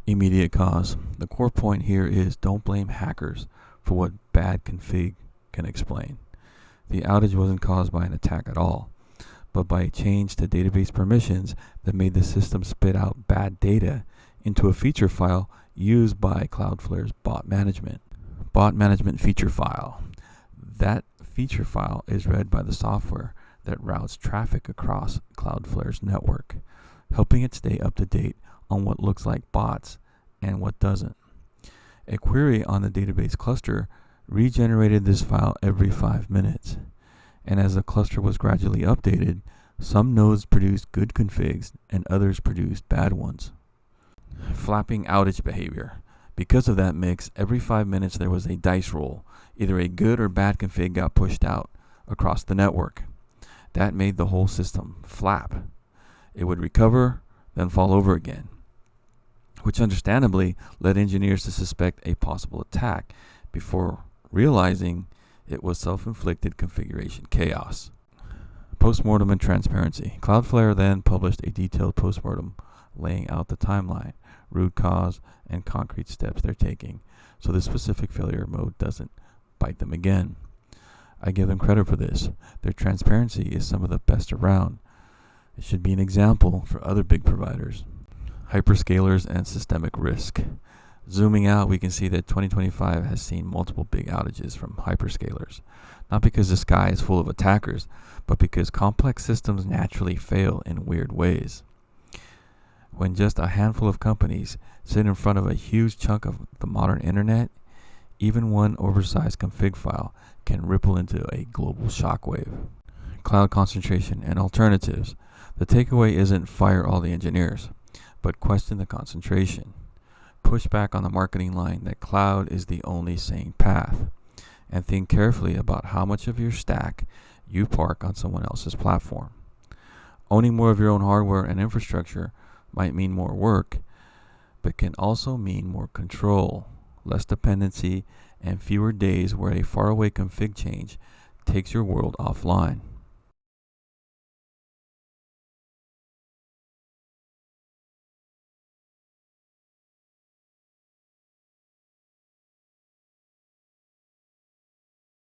Immediate cause. The core point here is don't blame hackers for what bad config can explain. The outage wasn't caused by an attack at all, but by a change to database permissions that made the system spit out bad data into a feature file used by Cloudflare's bot management. Bot management feature file. That feature file is read by the software that routes traffic across Cloudflare's network, helping it stay up to date on what looks like bots and what doesn't. A query on the database cluster regenerated this file every 5 minutes, and as the cluster was gradually updated, some nodes produced good configs and others produced bad ones. Flapping outage behavior. Because of that mix, every 5 minutes there was a dice roll. Either a good or bad config got pushed out across the network. That made the whole system flap. It would recover, then fall over again, which understandably led engineers to suspect a possible attack before realizing it was self-inflicted configuration chaos. Postmortem and transparency. Cloudflare then published a detailed postmortem laying out the timeline, root cause, and concrete steps they're taking, so this specific failure mode doesn't bite them again. I give them credit for this. Their transparency is some of the best around. It should be an example for other big providers. Hyperscalers and systemic risk. Zooming out, we can see that 2025 has seen multiple big outages from hyperscalers. Not because the sky is full of attackers, but because complex systems naturally fail in weird ways. When just a handful of companies sit in front of a huge chunk of the modern internet, even one oversized config file can ripple into a global shockwave. Cloud concentration and alternatives. The takeaway isn't fire all the engineers, but question the concentration. Push back on the marketing line that cloud is the only sane path, and think carefully about how much of your stack you park on someone else's platform. Owning more of your own hardware and infrastructure might mean more work, but can also mean more control, less dependency, and fewer days where a faraway config change takes your world offline.